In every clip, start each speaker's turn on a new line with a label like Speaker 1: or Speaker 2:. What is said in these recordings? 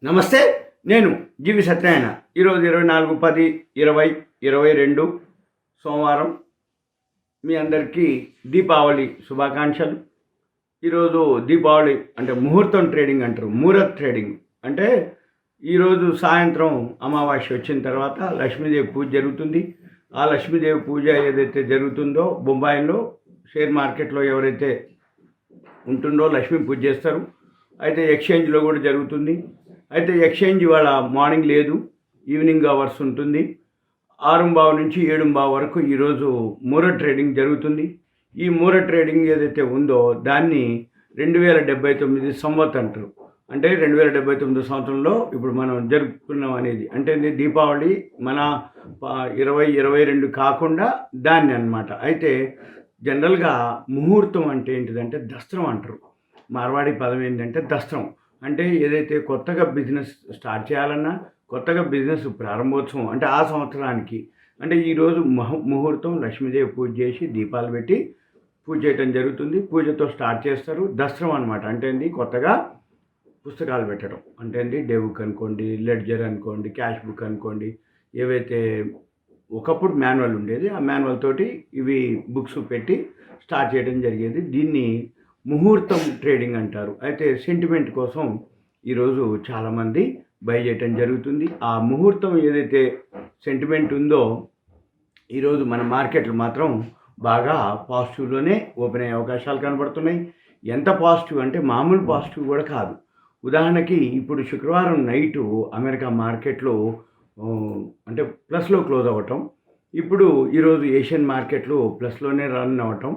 Speaker 1: నమస్తే. నేను జీవి సత్యనారాయణ. ఈరోజు 24/10/2022 సోమవారం. మీ అందరికీ దీపావళి శుభాకాంక్షలు. ఈరోజు దీపావళి అంటే ముహూర్తం ట్రేడింగ్ అంటారు. ముహూరత్ ట్రేడింగ్ అంటే ఈరోజు సాయంత్రం అమావాస్య వచ్చిన తర్వాత లక్ష్మీదేవి పూజ జరుగుతుంది. ఆ లక్ష్మీదేవి పూజ ఏదైతే జరుగుతుందో బొంబాయిలో షేర్ మార్కెట్లో ఎవరైతే ఉంటుందో లక్ష్మీ పూజ చేస్తారు. అయితే ఎక్స్చేంజ్లో కూడా జరుగుతుంది. అయితే ఎక్స్చేంజ్ ఇవాళ మార్నింగ్ లేదు, ఈవినింగ్ అవర్స్ ఉంటుంది. 6:15 నుంచి 7:15 వరకు ఈరోజు ముహూర్త ట్రేడింగ్ జరుగుతుంది. ఈ ముహూర్త ట్రేడింగ్ ఏదైతే ఉందో దాన్ని 2079 సంవత్ అంటారు. అంటే 2079 సంవత్సరంలో ఇప్పుడు మనం జరుపుకున్నాం అనేది అంటే దీపావళి మన 2022 కాకుండా దాన్ని అన్నమాట. అయితే జనరల్గా ముహూర్తం అంటే ఏంటిదంటే దస్త్రం అంటారు. మార్వాడి పదం ఏంటంటే దస్త్రం. అంటే ఏదైతే కొత్తగా బిజినెస్ స్టార్ట్ చేయాలన్నా, కొత్తగా బిజినెస్ ప్రారంభోత్సవం అంటే ఆ సంవత్సరానికి అంటే ఈరోజు ముహూర్తం లక్ష్మీదేవి పూజ చేసి దీపాలు పెట్టి పూజ చేయటం జరుగుతుంది. పూజతో స్టార్ట్ చేస్తారు. దస్త్రం అనమాట. అంటే ఏంది కొత్తగా పుస్తకాలు పెట్టడం అంటే ఏంది డే బుక్ అనుకోండి, లెడ్జర్ అనుకోండి, క్యాష్ బుక్ అనుకోండి, ఏవైతే ఒకప్పుడు మాన్యువల్ ఉండేది ఆ మాన్యువల్ తోటి ఇవి బుక్స్ పెట్టి స్టార్ట్ చేయడం జరిగేది. దీన్ని ముహూర్తం ట్రేడింగ్ అంటారు. అయితే సెంటిమెంట్ కోసం ఈరోజు చాలామంది బై చేయటం జరుగుతుంది. ఆ ముహూర్తం ఏదైతే సెంటిమెంట్ ఉందో ఈరోజు మన మార్కెట్లు మాత్రం బాగా పాజిటివ్లోనే ఓపెన్ అయ్యే అవకాశాలు కనబడుతున్నాయి. ఎంత పాజిటివ్ అంటే మామూలు పాజిటివ్ కూడా కాదు. ఉదాహరణకి ఇప్పుడు శుక్రవారం నైటు అమెరికా మార్కెట్లో అంటే ప్లస్లో క్లోజ్ అవ్వటం, ఇప్పుడు ఈరోజు ఏషియన్ మార్కెట్లు ప్లస్లోనే రన్ అవ్వటం,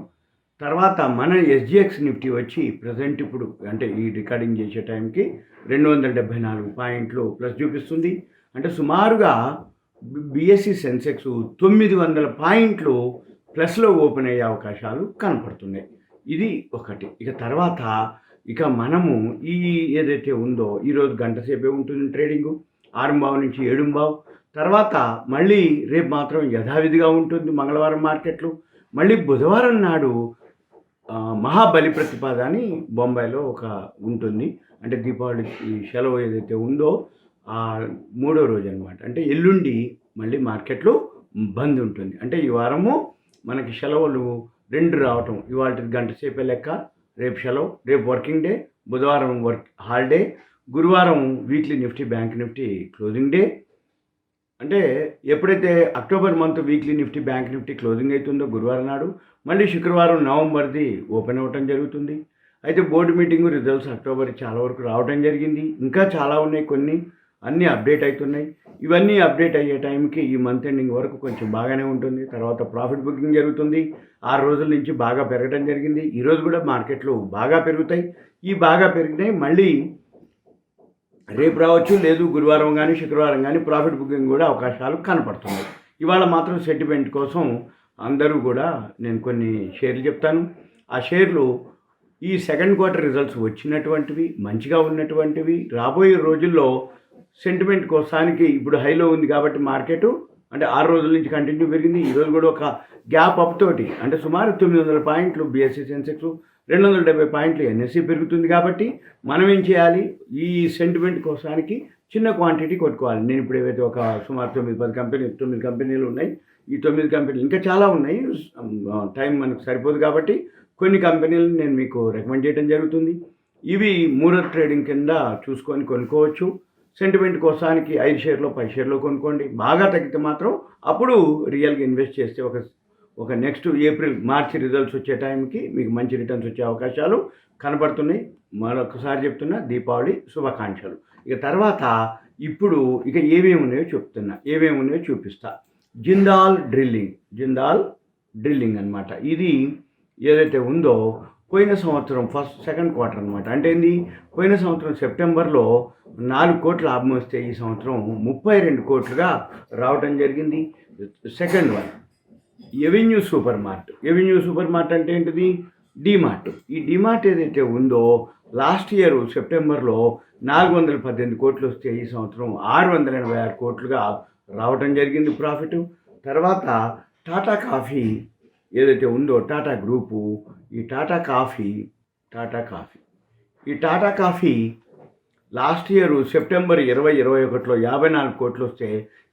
Speaker 1: తర్వాత మన ఎస్జిఎక్స్ నిఫ్టీ వచ్చి ప్రజెంట్ ఇప్పుడు అంటే ఈ రికార్డింగ్ చేసే టైంకి 274 పాయింట్లు ప్లస్ చూపిస్తుంది. అంటే సుమారుగా బిఎస్సి సెన్సెక్స్ 900 పాయింట్లు ప్లస్లో ఓపెన్ అయ్యే అవకాశాలు కనపడుతున్నాయి. ఇది ఒకటి. తర్వాత మనము ఈ ఏదైతే ఉందో ఈరోజు గంట సేపే ఉంటుంది ట్రేడింగు 6:15 నుంచి 7:15. తర్వాత మళ్ళీ రేపు మాత్రం యథావిధిగా ఉంటుంది మంగళవారం మార్కెట్లు. మళ్ళీ బుధవారం నాడు మహాబలి ప్రతిపాద అని బొంబాయిలో ఒక ఉంటుంది. అంటే దీపావళి సెలవు ఏదైతే ఉందో ఆ 3వ రోజు అనమాట. అంటే ఎల్లుండి మళ్ళీ మార్కెట్లు బంద్ ఉంటుంది. అంటే ఈ వారము మనకి సెలవులు 2 రావటం. ఇవాళ గంట సేపే లెక్క, రేపు సెలవు, రేపు వర్కింగ్ డే, బుధవారం హాలిడే, గురువారం weekly Nifty bank Nifty closing day. అంటే ఎప్పుడైతే October month weekly Nifty bank Nifty closing అవుతుందో గురువారం నాడు మళ్ళీ శుక్రవారం నవంబర్ది ఓపెన్ అవ్వటం జరుగుతుంది. అయితే బోర్డు మీటింగు రిజల్ట్స్ అక్టోబర్ చాలా వరకు రావటం జరిగింది. ఇంకా చాలా ఉన్నాయి, కొన్ని అన్నీ అప్డేట్ అవుతున్నాయి. ఇవన్నీ అప్డేట్ అయ్యే టైంకి ఈ మంత్ ఎండింగ్ వరకు కొంచెం బాగానే ఉంటుంది. తర్వాత ప్రాఫిట్ బుకింగ్ జరుగుతుంది. 6 రోజుల నుంచి బాగా పెరగడం జరిగింది. ఈరోజు కూడా మార్కెట్లు బాగా పెరుగుతాయి. ఈ బాగా పెరిగినాయి మళ్ళీ రేపు రావచ్చు, లేదు గురువారం కానీ శుక్రవారం కానీ ప్రాఫిట్ బుకింగ్ కూడా అవకాశాలు కనపడుతున్నాయి. ఇవాళ మాత్రం సెంటిమెంట్ కోసం అందరూ కూడా నేను కొన్ని షేర్లు చెప్తాను. ఆ షేర్లు ఈ సెకండ్ క్వార్టర్ రిజల్ట్స్ వచ్చినటువంటివి, మంచిగా ఉన్నటువంటివి. రాబోయే రోజుల్లో సెంటిమెంట్ కోసానికి ఇప్పుడు హైలో ఉంది కాబట్టి మార్కెట్ అంటే 6 రోజుల నుంచి కంటిన్యూ పెరిగింది. ఈరోజు కూడా ఒక గ్యాప్ అప్ తోటి అంటే సుమారు 900 పాయింట్లు బిఎస్సి సెన్సెక్స్, 270 పాయింట్లు ఎన్ఎస్సి పెరుగుతుంది. కాబట్టి మనం ఏం చేయాలి, ఈ సెంటిమెంట్ కోసానికి చిన్న క్వాంటిటీ కొట్టుకోవాలి. నేను ఇప్పుడు ఏవైతే ఒక సుమారు 9 కంపెనీలు ఉన్నాయి. ఈ 9 కంపెనీలు ఇంకా చాలా ఉన్నాయి. టైం మనకు సరిపోదు కాబట్టి కొన్ని కంపెనీలను నేను మీకు రికమెండ్ చేయడం జరుగుతుంది. ఇవి ముహూర్త ట్రేడింగ్ కింద చూసుకొని కొనుక్కోవచ్చు. సెంటిమెంట్ కోసానికి 5 షేర్లు 10 షేర్లు కొనుక్కోండి. బాగా తగ్గితే మాత్రం అప్పుడు రియల్గా ఇన్వెస్ట్ చేస్తే ఒక నెక్స్ట్ ఏప్రిల్ మార్చి రిజల్ట్స్ వచ్చే టైంకి మీకు మంచి రిటర్న్స్ వచ్చే అవకాశాలు కనబడుతున్నాయి. మరొకసారి చెప్తున్నా, దీపావళి శుభాకాంక్షలు. తర్వాత ఇప్పుడు ఏమేమి ఉన్నాయో చూపిస్తా. జిందాల్ డ్రిల్లింగ్ అనమాట. ఇది ఏదైతే ఉందో పోయిన సంవత్సరం సెకండ్ క్వార్టర్ అనమాట. అంటే ఏంది, పోయిన సంవత్సరం సెప్టెంబర్లో 4 కోట్ల లాభం వస్తే ఈ సంవత్సరం 32 కోట్లుగా రావటం జరిగింది. Second one avenue super mart అంటే ఏంటిది, డిమార్ట్. ఈ డిమార్ట్ ఏదైతే ఉందో లాస్ట్ ఇయర్ సెప్టెంబర్లో 418 కోట్లు వస్తే ఈ సంవత్సరం 686 కోట్లుగా రావటం జరిగింది ప్రాఫిట్. తర్వాత టాటా కాఫీ ఏదైతే ఉందో టాటా గ్రూపు, ఈ Tata coffee last year September 2021లో 54 కోట్లు వస్తే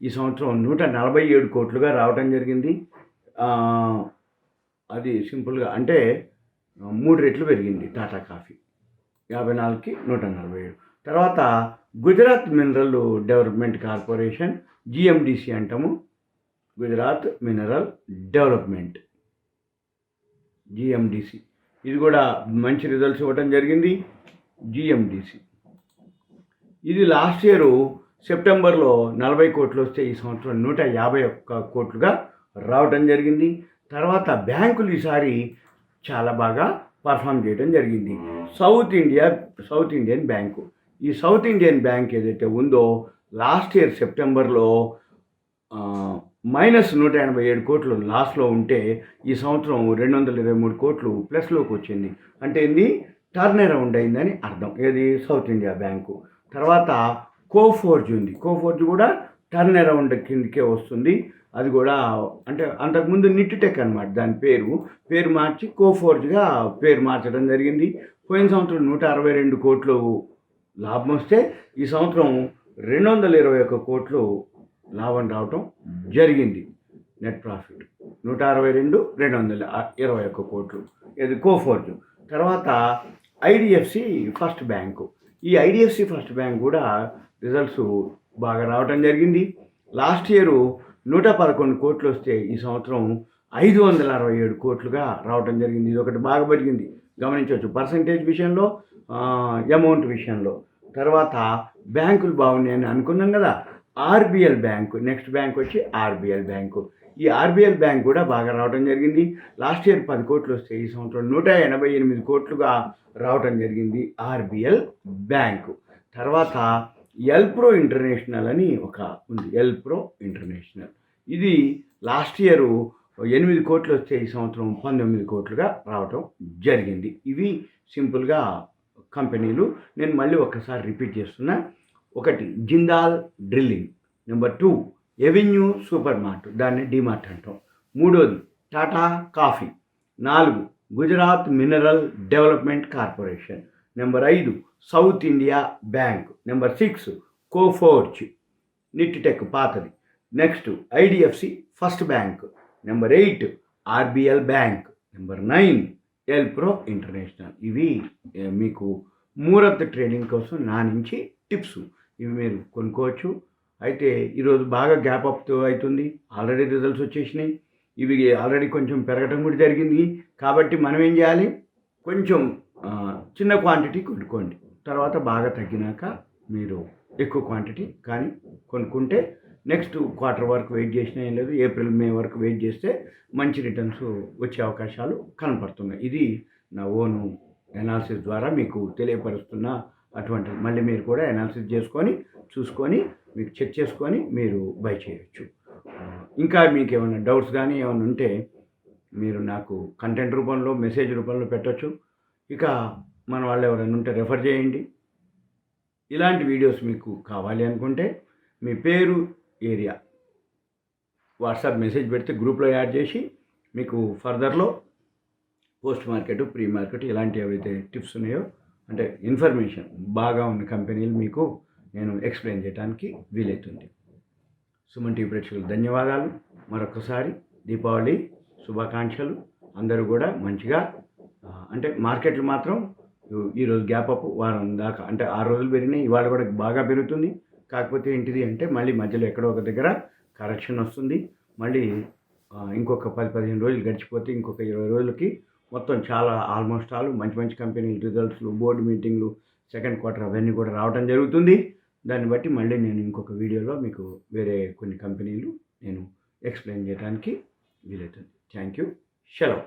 Speaker 1: ఈ సంవత్సరం 147 కోట్లుగా రావడం జరిగింది. అది సింపుల్గా అంటే 3 రెట్లు పెరిగింది టాటా కాఫీ. 54కి 147. తర్వాత Gujarat mineral development corporation, GMDC అంటాము, గుజరాత్ మినరల్ డెవలప్మెంట్, జిఎండిసి. ఇది కూడా మంచి రిజల్ట్స్ ఇవ్వడం జరిగింది. జిఎండిసి ఇది లాస్ట్ ఇయర్ సెప్టెంబర్లో 40 కోట్లు వస్తే ఈ సంవత్సరం 151 కోట్లుగా రావడం జరిగింది. తర్వాత బ్యాంకులు ఈసారి చాలా బాగా పర్ఫామ్ చేయడం జరిగింది. సౌత్ ఇండియన్ బ్యాంకు, ఈ సౌత్ ఇండియన్ బ్యాంక్ ఏదైతే ఉందో లాస్ట్ ఇయర్ సెప్టెంబర్లో -187 కోట్లు లాస్లో ఉంటే ఈ సంవత్సరం 223 కోట్లు ప్లస్లోకి వచ్చింది. అంటే ఇది టర్న్ అరౌండ్ అయిందని అర్థం. ఏది? South India bank. తర్వాత కోఫోర్జ్ ఉంది, కోఫోర్జ్ కూడా టర్న్ అరౌండ్ కిందకే వస్తుంది. అది కూడా అంటే అంతకుముందు నిట్టుటెక్ అనమాట, దాని పేరు మార్చి కోఫోర్జ్గా పేరు మార్చడం జరిగింది. పోయిన సంవత్సరం 162 కోట్లు లాభం వస్తే ఈ సంవత్సరం 221 కోట్లు లాభం రావటం జరిగింది. నెట్ ప్రాఫిట్ 162, 221 కోట్లు. ఇది కోఫోర్జ్. తర్వాత ఐడిఎఫ్సి ఫస్ట్ బ్యాంకు, ఈ ఐడిఎఫ్సి ఫస్ట్ బ్యాంక్ కూడా రిజల్ట్స్ బాగా రావటం జరిగింది. లాస్ట్ ఇయర్ 111 కోట్లు వస్తే ఈ సంవత్సరం 567 కోట్లుగా రావటం జరిగింది. ఇది ఒకటి బాగా పెరిగింది, గమనించవచ్చు పర్సంటేజ్ విషయంలో, అమౌంట్ విషయంలో. తర్వాత బ్యాంకులు బాగున్నాయని అనుకున్నాం కదా, ఆర్బిఎల్ బ్యాంకు, నెక్స్ట్ బ్యాంక్ వచ్చి ఆర్బిఎల్ బ్యాంకు. ఈ ఆర్బిఎల్ బ్యాంక్ కూడా బాగా రావడం జరిగింది. లాస్ట్ ఇయర్ 10 కోట్లు వస్తే ఈ సంవత్సరం 188 కోట్లుగా రావటం జరిగింది ఆర్బిఎల్ బ్యాంకు. తర్వాత ఎల్ప్రో ఇంటర్నేషనల్ అని ఒక ఉంది, ఎల్ప్రో ఇంటర్నేషనల్. ఇది లాస్ట్ ఇయర్ 8 కోట్లు వస్తే ఈ సంవత్సరం 19 కోట్లుగా రావటం జరిగింది. ఇవి సింపుల్గా కంపెనీలు. నేను మళ్ళీ ఒక్కసారి రిపీట్ చేస్తున్నా. 1 Jindal drilling, number 2 avenue super mart, దాన్ని డిమార్ట్ అంటాం. 3వది Tata coffee. 4 Gujarat mineral development corporation. Number 5 south India bank. Number 6 Coforge NIIT Tech పాతది. Next IDFC first bank. Number 8 RBL bank. Number 9 Elpro international. ఇవి మీకు ముహూర్త ట్రేడింగ్ కోసం నా నుంచి టిప్స్. ఇవి మీరు కొనుక్కోవచ్చు. అయితే ఈరోజు బాగా గ్యాప్ అప్ అవుతుంది, ఆల్రెడీ రిజల్ట్స్ వచ్చేసినాయి. ఇవి ఆల్రెడీ కొంచెం పెరగడం కూడా జరిగింది. కాబట్టి మనం ఏం చేయాలి, కొంచెం చిన్న క్వాంటిటీ కొనుక్కోండి. తర్వాత బాగా తగ్గినాక మీరు ఎక్కువ క్వాంటిటీ కానీ కొనుక్కుంటే నెక్స్ట్ క్వార్టర్ వరకు వెయిట్ చేసినా ఏం లేదు, ఏప్రిల్ మే వరకు వెయిట్ చేస్తే మంచి రిటర్న్స్ వచ్చే అవకాశాలు కనపడుతున్నాయి. ఇది నా ఓను అనాలిసిస్ ద్వారా మీకు తెలియపరుస్తున్న అటువంటి. మళ్ళీ మీరు కూడా అనాలిసిస్ చేసుకొని చూసుకొని మీకు చెక్ చేసుకొని మీరు బై చేయొచ్చు. ఇంకా మీకు ఏమైనా డౌట్స్ కానీ ఏమైనా ఉంటే మీరు నాకు కంటెంట్ రూపంలో, మెసేజ్ రూపంలో పెట్టచ్చు. ఇక మన వాళ్ళు ఎవరైనా ఉంటే రెఫర్ చేయండి. ఇలాంటి వీడియోస్ మీకు కావాలి అనుకుంటే మీ పేరు, ఏరియా వాట్సాప్ మెసేజ్ పెడితే గ్రూప్లో యాడ్ చేసి మీకు ఫర్దర్లో పోస్ట్ మార్కెట్, ప్రీ మార్కెట్ ఇలాంటి ఏవైతే టిప్స్ ఉన్నాయో, అంటే ఇన్ఫర్మేషన్ బాగా ఉన్న కంపెనీలు మీకు నేను ఎక్స్ప్లెయిన్ చేయడానికి వీలవుతుంది. సుమన్ టీవీ ప్రేక్షకులకు ధన్యవాదాలు. మరొకసారి దీపావళి శుభాకాంక్షలు. అందరూ కూడా మంచిగా, అంటే మార్కెట్లు మాత్రం ఈరోజు గ్యాప్ అప్ వారం దాకా, అంటే 6 రోజులు పెరిగినాయి, ఇవాళ కూడా బాగా పెరుగుతుంది. కాకపోతే ఏంటిది అంటే మళ్ళీ మధ్యలో ఎక్కడో ఒక దగ్గర కరెక్షన్ వస్తుంది. మళ్ళీ ఇంకొక 10-15 రోజులు గడిచిపోతే ఇంకొక 20 రోజులకి మొత్తం చాలా ఆల్మోస్ట్ ఆల్ మంచి కంపెనీలు రిజల్ట్స్లు, బోర్డు మీటింగ్లు, సెకండ్ క్వార్టర్ అవన్నీ కూడా రావడం జరుగుతుంది. దాన్ని బట్టి మళ్ళీ నేను ఇంకొక వీడియోలో మీకు వేరే కొన్ని కంపెనీలు నేను ఎక్స్ప్లెయిన్ చేయడానికి వీలవుతుంది. Thank you. సెలవు.